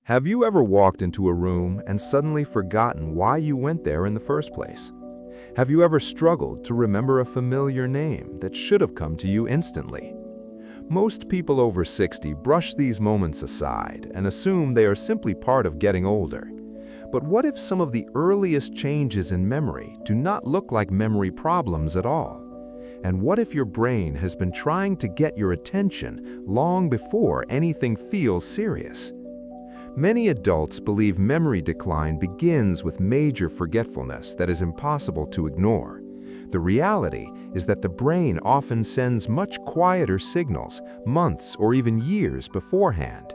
Have you ever walked into a room and suddenly forgotten why you went there in the first place? Have you ever struggled to remember a familiar name that should have come to you instantly? Most people over 60 brush these moments aside and assume they are simply part of getting older. But what if some of the earliest changes in memory do not look like memory problems at all? And what if your brain has been trying to get your attention long before anything feels serious? Many adults believe memory decline begins with major forgetfulness that is impossible to ignore. The reality is that the brain often sends much quieter signals months or even years beforehand.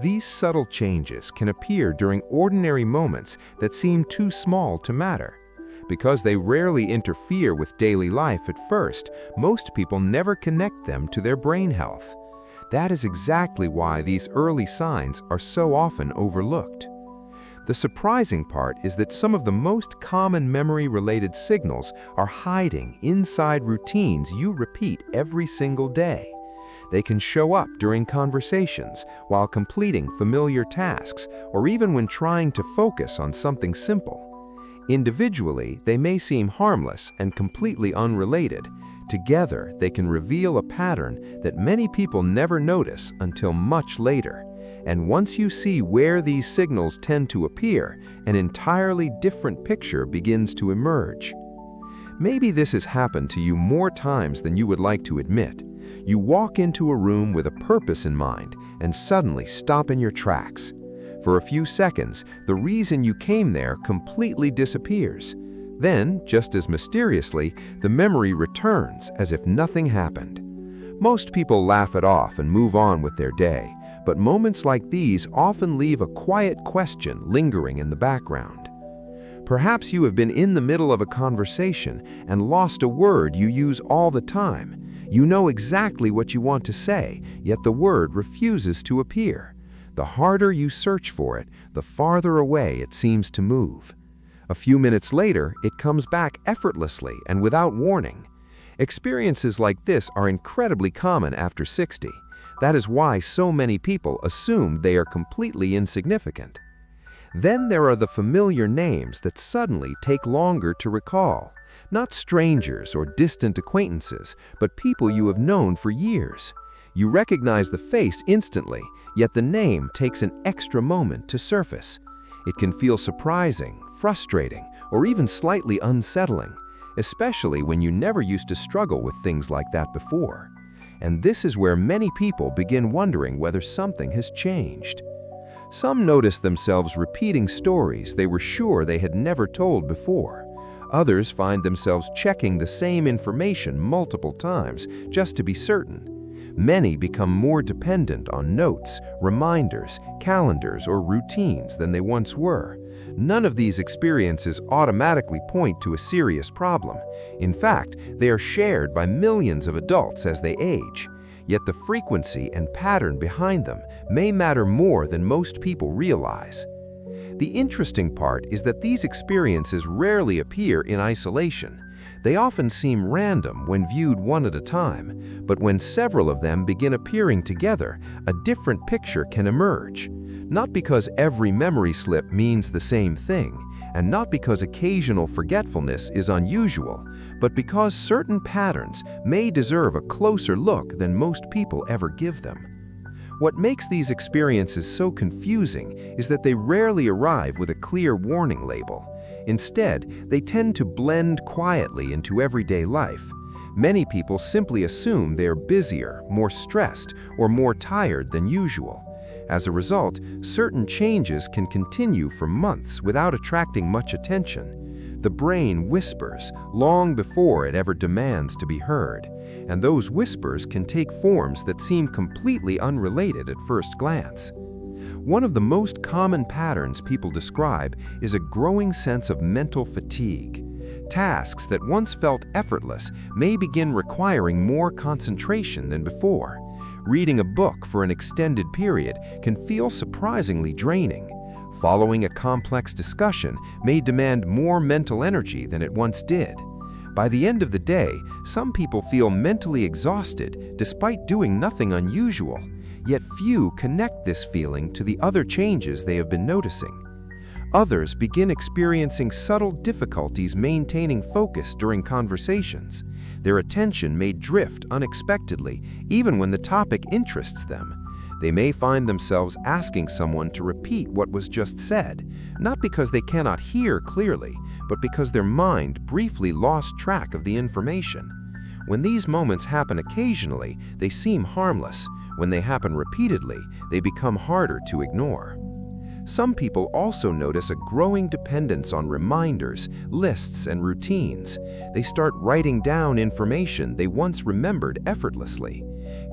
These subtle changes can appear during ordinary moments that seem too small to matter. Because they rarely interfere with daily life at first, most people never connect them to their brain health. That is exactly why these early signs are so often overlooked. The surprising part is that some of the most common memory-related signals are hiding inside routines you repeat every single day. They can show up during conversations, while completing familiar tasks, or even when trying to focus on something simple. Individually, they may seem harmless and completely unrelated. Together, they can reveal a pattern that many people never notice until much later. And once you see where these signals tend to appear, an entirely different picture begins to emerge. Maybe this has happened to you more times than you would like to admit. You walk into a room with a purpose in mind and suddenly stop in your tracks. For a few seconds, the reason you came there completely disappears. Then, just as mysteriously, the memory returns as if nothing happened. Most people laugh it off and move on with their day, but moments like these often leave a quiet question lingering in the background. Perhaps you have been in the middle of a conversation and lost a word you use all the time. You know exactly what you want to say, yet the word refuses to appear. The harder you search for it, the farther away it seems to move. A few minutes later, it comes back effortlessly and without warning. Experiences like this are incredibly common after 60. That is why so many people assume they are completely insignificant. Then there are the familiar names that suddenly take longer to recall. Not strangers or distant acquaintances, but people you have known for years. You recognize the face instantly, yet the name takes an extra moment to surface. It can feel surprising, frustrating, or even slightly unsettling, especially when you never used to struggle with things like that before. And this is where many people begin wondering whether something has changed. Some notice themselves repeating stories they were sure they had never told before. Others find themselves checking the same information multiple times just to be certain. Many become more dependent on notes, reminders, calendars, or routines than they once were. None of these experiences automatically point to a serious problem. In fact, they are shared by millions of adults as they age. Yet the frequency and pattern behind them may matter more than most people realize. The interesting part is that these experiences rarely appear in isolation. They often seem random when viewed one at a time, but when several of them begin appearing together, a different picture can emerge. Not because every memory slip means the same thing, and not because occasional forgetfulness is unusual, but because certain patterns may deserve a closer look than most people ever give them. What makes these experiences so confusing is that they rarely arrive with a clear warning label. Instead, they tend to blend quietly into everyday life. Many people simply assume they are busier, more stressed, or more tired than usual. As a result, certain changes can continue for months without attracting much attention. The brain whispers long before it ever demands to be heard, and those whispers can take forms that seem completely unrelated at first glance. One of the most common patterns people describe is a growing sense of mental fatigue. Tasks that once felt effortless may begin requiring more concentration than before. Reading a book for an extended period can feel surprisingly draining. Following a complex discussion may demand more mental energy than it once did. By the end of the day, some people feel mentally exhausted despite doing nothing unusual. yet few connect this feeling to the other changes they have been noticing. Others begin experiencing subtle difficulties maintaining focus during conversations. Their attention may drift unexpectedly, even when the topic interests them. They may find themselves asking someone to repeat what was just said, not because they cannot hear clearly, but because their mind briefly lost track of the information. When these moments happen occasionally, they seem harmless. When they happen repeatedly, they become harder to ignore. Some people also notice a growing dependence on reminders, lists, and routines. They start writing down information they once remembered effortlessly.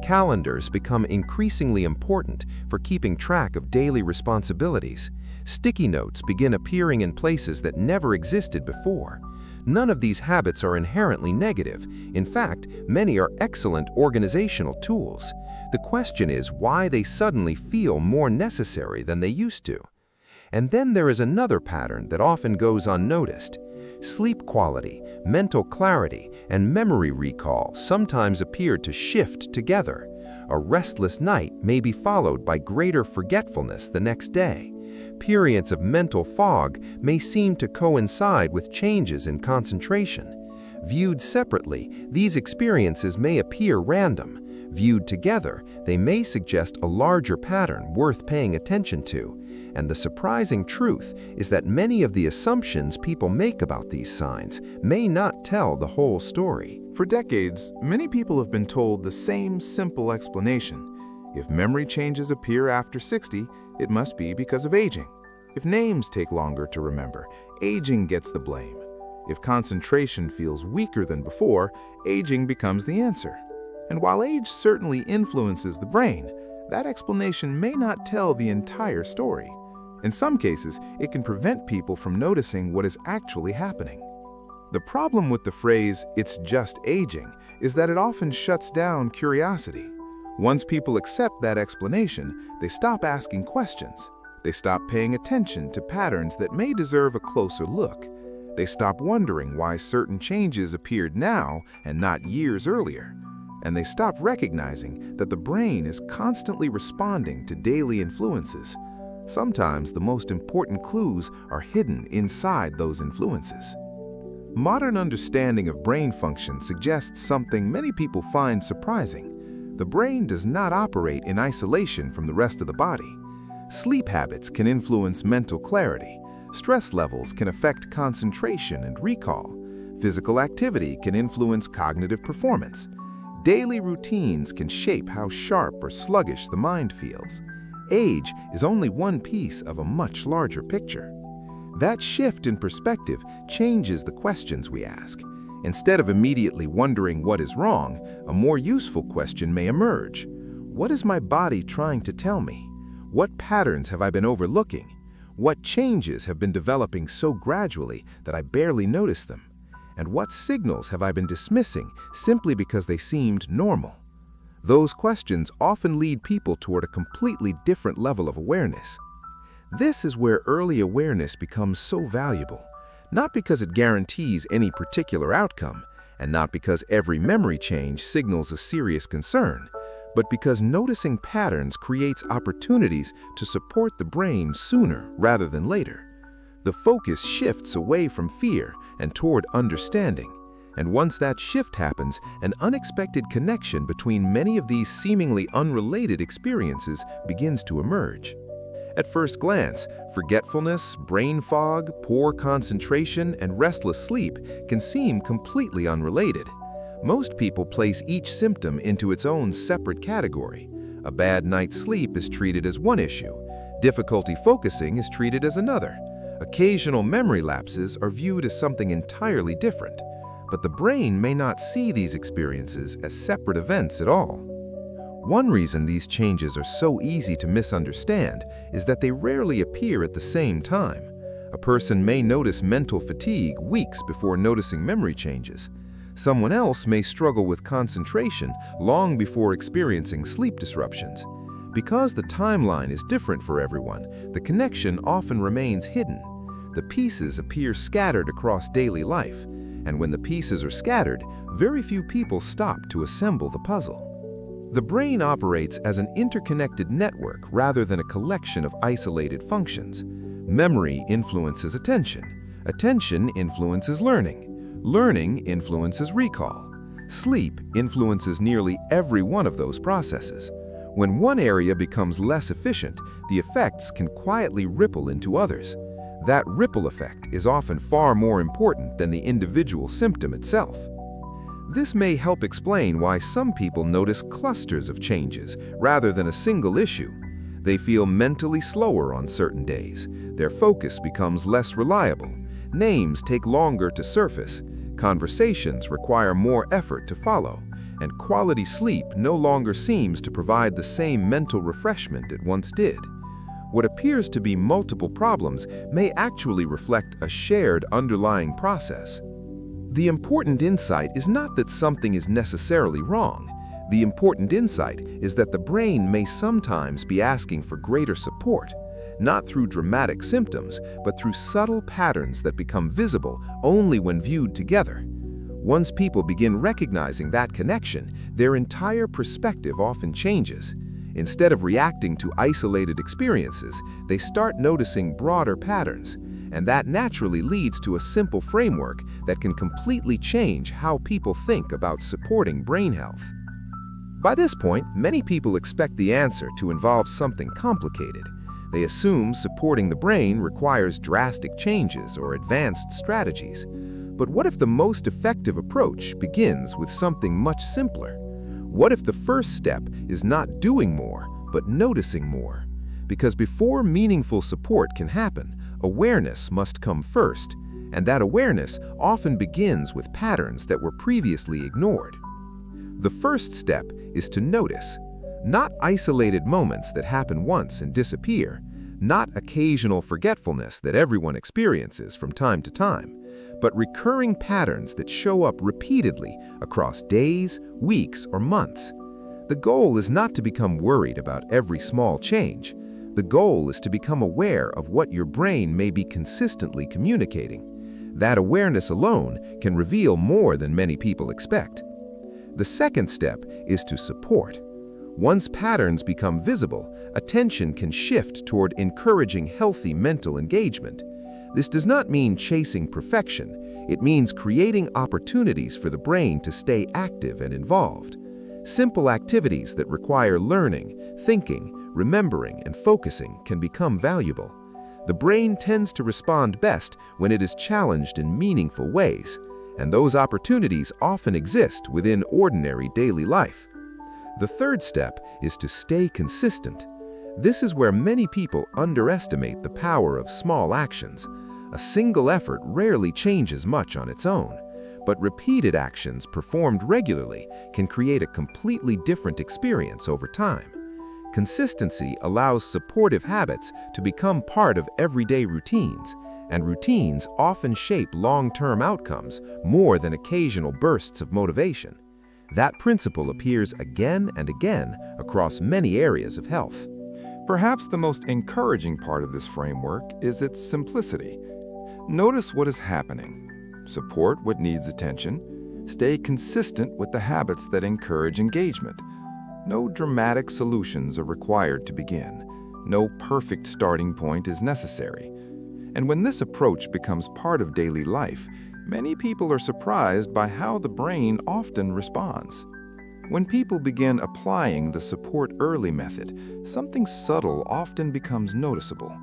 Calendars become increasingly important for keeping track of daily responsibilities. Sticky notes begin appearing in places that never existed before. None of these habits are inherently negative. In fact, many are excellent organizational tools. The question is why they suddenly feel more necessary than they used to. And then there is another pattern that often goes unnoticed. Sleep quality, mental clarity, and memory recall sometimes appear to shift together. A restless night may be followed by greater forgetfulness the next day. Periods of mental fog may seem to coincide with changes in concentration. Viewed separately, these experiences may appear random. Viewed together, they may suggest a larger pattern worth paying attention to. And the surprising truth is that many of the assumptions people make about these signs may not tell the whole story. For decades, many people have been told the same simple explanation. If memory changes appear after 60, it must be because of aging. If names take longer to remember, aging gets the blame. If concentration feels weaker than before, aging becomes the answer. And while age certainly influences the brain, that explanation may not tell the entire story. In some cases, it can prevent people from noticing what is actually happening. The problem with the phrase, "it's just aging," is that it often shuts down curiosity. Once people accept that explanation, they stop asking questions. They stop paying attention to patterns that may deserve a closer look. They stop wondering why certain changes appeared now and not years earlier. And they stop recognizing that the brain is constantly responding to daily influences. Sometimes the most important clues are hidden inside those influences. Modern understanding of brain function suggests something many people find surprising. The brain does not operate in isolation from the rest of the body. Sleep habits can influence mental clarity. Stress levels can affect concentration and recall. Physical activity can influence cognitive performance. Daily routines can shape how sharp or sluggish the mind feels. Age is only one piece of a much larger picture. That shift in perspective changes the questions we ask. Instead of immediately wondering what is wrong, a more useful question may emerge. What is my body trying to tell me? What patterns have I been overlooking? What changes have been developing so gradually that I barely notice them? And what signals have I been dismissing simply because they seemed normal? Those questions often lead people toward a completely different level of awareness. This is where early awareness becomes so valuable, not because it guarantees any particular outcome, and not because every memory change signals a serious concern, but because noticing patterns creates opportunities to support the brain sooner rather than later. The focus shifts away from fear and toward understanding. And once that shift happens, an unexpected connection between many of these seemingly unrelated experiences begins to emerge. At first glance, forgetfulness, brain fog, poor concentration, and restless sleep can seem completely unrelated. Most people place each symptom into its own separate category. A bad night's sleep is treated as one issue. Difficulty focusing is treated as another. Occasional memory lapses are viewed as something entirely different. But the brain may not see these experiences as separate events at all. One reason these changes are so easy to misunderstand is that they rarely appear at the same time. A person may notice mental fatigue weeks before noticing memory changes. Someone else may struggle with concentration long before experiencing sleep disruptions. Because the timeline is different for everyone, the connection often remains hidden. The pieces appear scattered across daily life. And when the pieces are scattered, very few people stop to assemble the puzzle. The brain operates as an interconnected network rather than a collection of isolated functions. Memory influences attention. Attention influences learning. Learning influences recall. Sleep influences nearly every one of those processes. When one area becomes less efficient, the effects can quietly ripple into others. That ripple effect is often far more important than the individual symptom itself. This may help explain why some people notice clusters of changes rather than a single issue. They feel mentally slower on certain days. Their focus becomes less reliable. Names take longer to surface. Conversations require more effort to follow. And quality sleep no longer seems to provide the same mental refreshment it once did. What appears to be multiple problems may actually reflect a shared underlying process. The important insight is not that something is necessarily wrong. The important insight is that the brain may sometimes be asking for greater support, not through dramatic symptoms, but through subtle patterns that become visible only when viewed together. Once people begin recognizing that connection, their entire perspective often changes. Instead of reacting to isolated experiences, they start noticing broader patterns, and that naturally leads to a simple framework that can completely change how people think about supporting brain health. By this point, many people expect the answer to involve something complicated. They assume supporting the brain requires drastic changes or advanced strategies. But what if the most effective approach begins with something much simpler? What if the first step is not doing more, but noticing more? Because before meaningful support can happen, awareness must come first, and that awareness often begins with patterns that were previously ignored. The first step is to notice, not isolated moments that happen once and disappear, not occasional forgetfulness that everyone experiences from time to time, but recurring patterns that show up repeatedly across days, weeks, or months. The goal is not to become worried about every small change. The goal is to become aware of what your brain may be consistently communicating. That awareness alone can reveal more than many people expect. The second step is to support. Once patterns become visible, attention can shift toward encouraging healthy mental engagement. This does not mean chasing perfection. It means creating opportunities for the brain to stay active and involved. Simple activities that require learning, thinking, remembering, and focusing can become valuable. The brain tends to respond best when it is challenged in meaningful ways, and those opportunities often exist within ordinary daily life. The third step is to stay consistent. This is where many people underestimate the power of small actions. A single effort rarely changes much on its own, but repeated actions performed regularly can create a completely different experience over time. Consistency allows supportive habits to become part of everyday routines, and routines often shape long-term outcomes more than occasional bursts of motivation. That principle appears again and again across many areas of health. Perhaps the most encouraging part of this framework is its simplicity. Notice what is happening. Support what needs attention. Stay consistent with the habits that encourage engagement. No dramatic solutions are required to begin. No perfect starting point is necessary. And when this approach becomes part of daily life, many people are surprised by how the brain often responds. When people begin applying the support early method, something subtle often becomes noticeable.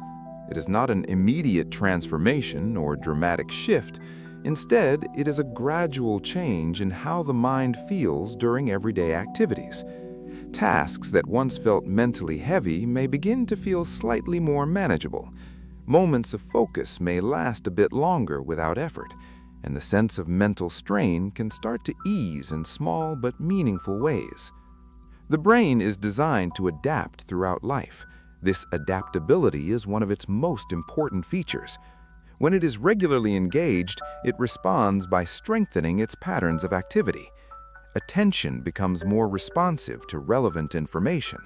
It is not an immediate transformation or dramatic shift. Instead, it is a gradual change in how the mind feels during everyday activities. Tasks that once felt mentally heavy may begin to feel slightly more manageable. Moments of focus may last a bit longer without effort, and the sense of mental strain can start to ease in small but meaningful ways. The brain is designed to adapt throughout life. This adaptability is one of its most important features. When it is regularly engaged, it responds by strengthening its patterns of activity. Attention becomes more responsive to relevant information.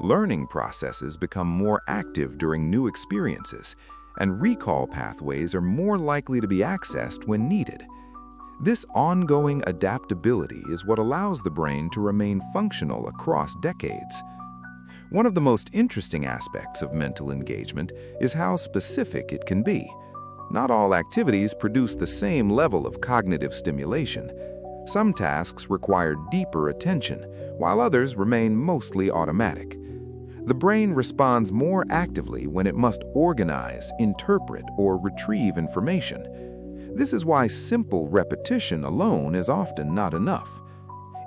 Learning processes become more active during new experiences, and recall pathways are more likely to be accessed when needed. This ongoing adaptability is what allows the brain to remain functional across decades. One of the most interesting aspects of mental engagement is how specific it can be. Not all activities produce the same level of cognitive stimulation. Some tasks require deeper attention, while others remain mostly automatic. The brain responds more actively when it must organize, interpret, or retrieve information. This is why simple repetition alone is often not enough.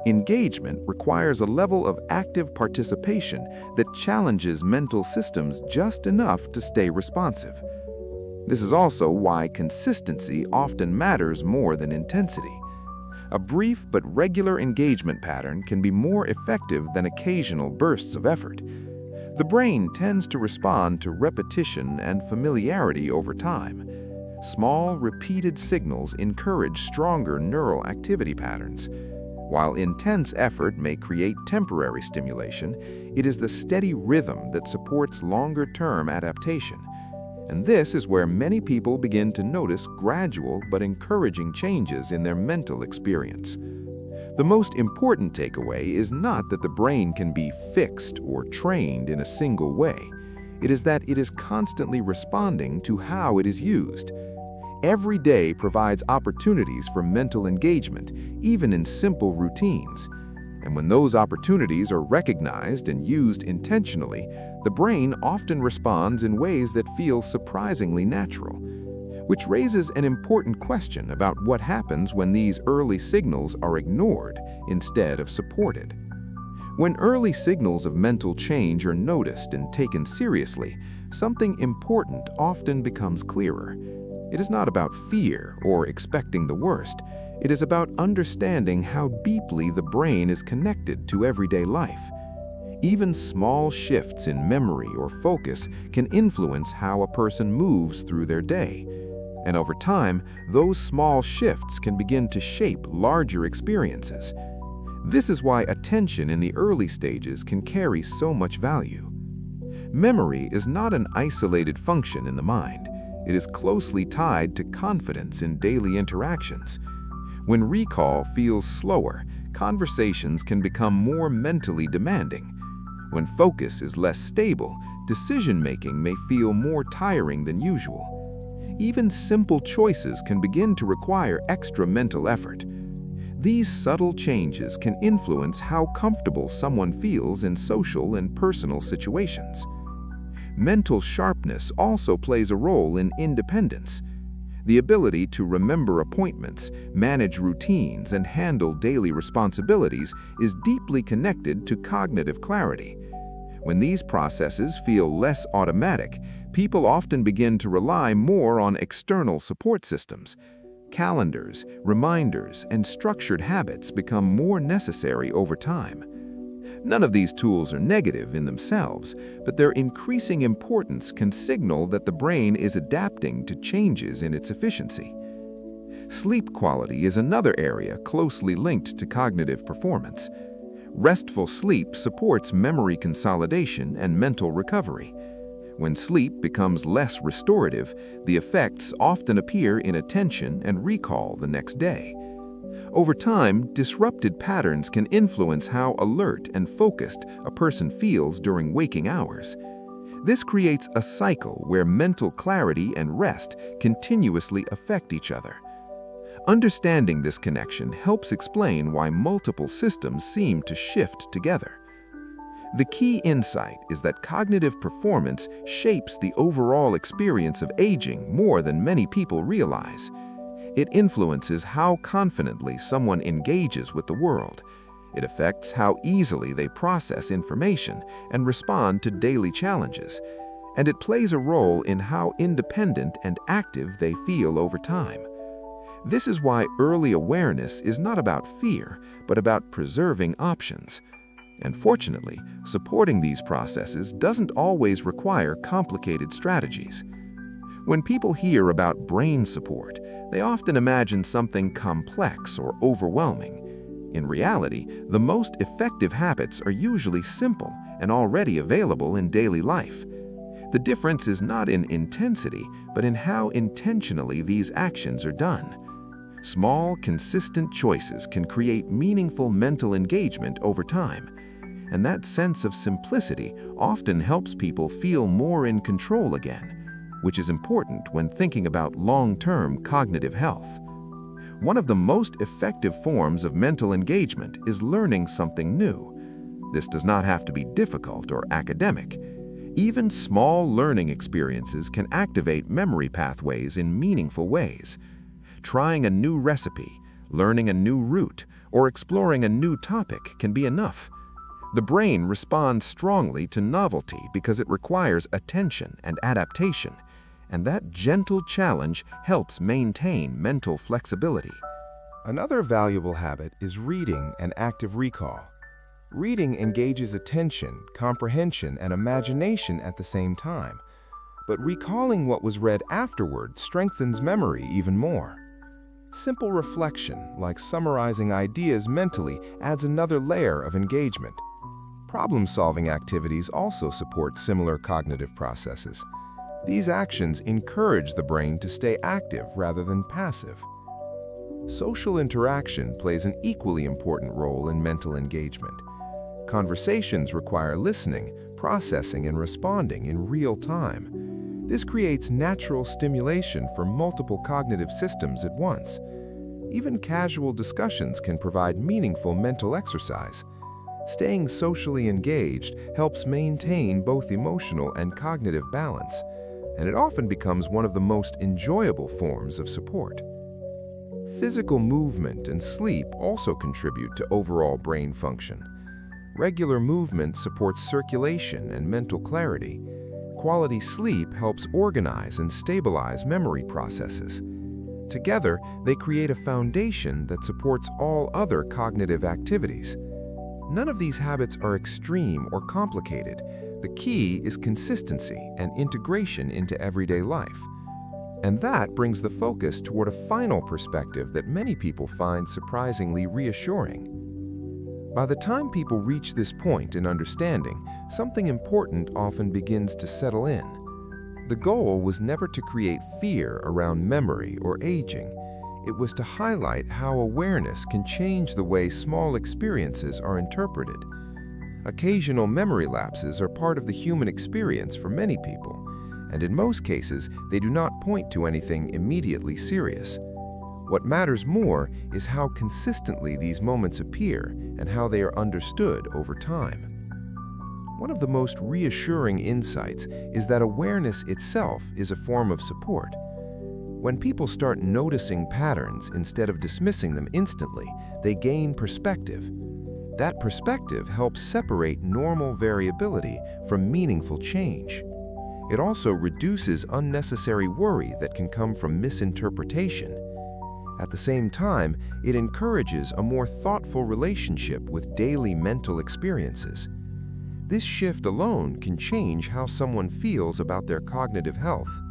Engagement requires a level of active participation that challenges mental systems just enough to stay responsive. This is also why consistency often matters more than intensity. A brief but regular engagement pattern can be more effective than occasional bursts of effort. The brain tends to respond to repetition and familiarity over time. Small, repeated signals encourage stronger neural activity patterns. While intense effort may create temporary stimulation, it is the steady rhythm that supports longer-term adaptation. And this is where many people begin to notice gradual but encouraging changes in their mental experience. The most important takeaway is not that the brain can be fixed or trained in a single way. It is that it is constantly responding to how it is used. Every day provides opportunities for mental engagement, even in simple routines. And when those opportunities are recognized and used intentionally, the brain often responds in ways that feel surprisingly natural. Which raises an important question about what happens when these early signals are ignored instead of supported. When early signals of mental change are noticed and taken seriously, something important often becomes clearer. It is not about fear or expecting the worst. It is about understanding how deeply the brain is connected to everyday life. Even small shifts in memory or focus can influence how a person moves through their day. And over time, those small shifts can begin to shape larger experiences. This is why attention in the early stages can carry so much value. Memory is not an isolated function in the mind. It is closely tied to confidence in daily interactions. When recall feels slower, conversations can become more mentally demanding. When focus is less stable, decision-making may feel more tiring than usual. Even simple choices can begin to require extra mental effort. These subtle changes can influence how comfortable someone feels in social and personal situations. Mental sharpness also plays a role in independence. The ability to remember appointments, manage routines, and handle daily responsibilities is deeply connected to cognitive clarity. When these processes feel less automatic, people often begin to rely more on external support systems. Calendars, reminders, and structured habits become more necessary over time. None of these tools are negative in themselves, but their increasing importance can signal that the brain is adapting to changes in its efficiency. Sleep quality is another area closely linked to cognitive performance. Restful sleep supports memory consolidation and mental recovery. When sleep becomes less restorative, the effects often appear in attention and recall the next day. Over time, disrupted patterns can influence how alert and focused a person feels during waking hours. This creates a cycle where mental clarity and rest continuously affect each other. Understanding this connection helps explain why multiple systems seem to shift together. The key insight is that cognitive performance shapes the overall experience of aging more than many people realize. It influences how confidently someone engages with the world. It affects how easily they process information and respond to daily challenges. And it plays a role in how independent and active they feel over time. This is why early awareness is not about fear, but about preserving options. And fortunately, supporting these processes doesn't always require complicated strategies. When people hear about brain support, they often imagine something complex or overwhelming. In reality, the most effective habits are usually simple and already available in daily life. The difference is not in intensity, but in how intentionally these actions are done. Small, consistent choices can create meaningful mental engagement over time, and that sense of simplicity often helps people feel more in control again, which is important when thinking about long-term cognitive health. One of the most effective forms of mental engagement is learning something new. This does not have to be difficult or academic. Even small learning experiences can activate memory pathways in meaningful ways. Trying a new recipe, learning a new route, or exploring a new topic can be enough. The brain responds strongly to novelty because it requires attention and adaptation, and that gentle challenge helps maintain mental flexibility. Another valuable habit is reading and active recall. Reading engages attention, comprehension, and imagination at the same time, but recalling what was read afterward strengthens memory even more. Simple reflection, like summarizing ideas mentally, adds another layer of engagement. Problem-solving activities also support similar cognitive processes. These actions encourage the brain to stay active rather than passive. Social interaction plays an equally important role in mental engagement. Conversations require listening, processing, and responding in real time. This creates natural stimulation for multiple cognitive systems at once. Even casual discussions can provide meaningful mental exercise. Staying socially engaged helps maintain both emotional and cognitive balance, and it often becomes one of the most enjoyable forms of support. Physical movement and sleep also contribute to overall brain function. Regular movement supports circulation and mental clarity. Quality sleep helps organize and stabilize memory processes. Together, they create a foundation that supports all other cognitive activities. None of these habits are extreme or complicated. The key is consistency and integration into everyday life. And that brings the focus toward a final perspective that many people find surprisingly reassuring. By the time people reach this point in understanding, something important often begins to settle in. The goal was never to create fear around memory or aging. It was to highlight how awareness can change the way small experiences are interpreted. Occasional memory lapses are part of the human experience for many people, and in most cases, they do not point to anything immediately serious. What matters more is how consistently these moments appear and how they are understood over time. One of the most reassuring insights is that awareness itself is a form of support. When people start noticing patterns instead of dismissing them instantly, they gain perspective. That perspective helps separate normal variability from meaningful change. It also reduces unnecessary worry that can come from misinterpretation. At the same time, it encourages a more thoughtful relationship with daily mental experiences. This shift alone can change how someone feels about their cognitive health.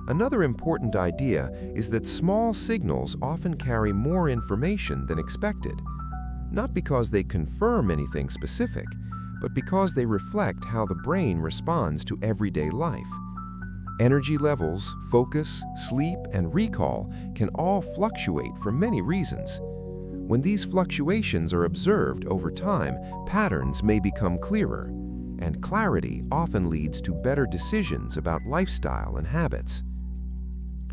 Another important idea is that small signals often carry more information than expected, not because they confirm anything specific, but because they reflect how the brain responds to everyday life. Energy levels, focus, sleep, and recall can all fluctuate for many reasons. When these fluctuations are observed over time, patterns may become clearer, and clarity often leads to better decisions about lifestyle and habits.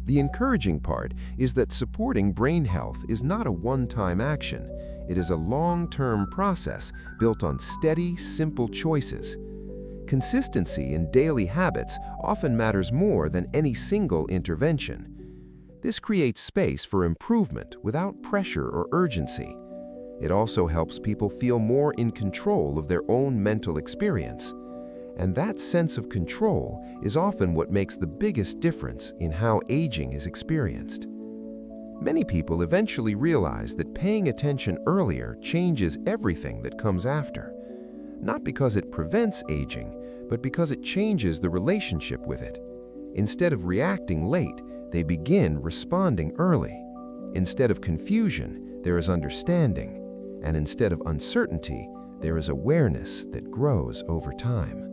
The encouraging part is that supporting brain health is not a one-time action. It is a long-term process built on steady, simple choices. Consistency in daily habits often matters more than any single intervention. This creates space for improvement without pressure or urgency. It also helps people feel more in control of their own mental experience. And that sense of control is often what makes the biggest difference in how aging is experienced. Many people eventually realize that paying attention earlier changes everything that comes after. Not because it prevents aging, but because it changes the relationship with it. Instead of reacting late, they begin responding early. Instead of confusion, there is understanding. And instead of uncertainty, there is awareness that grows over time.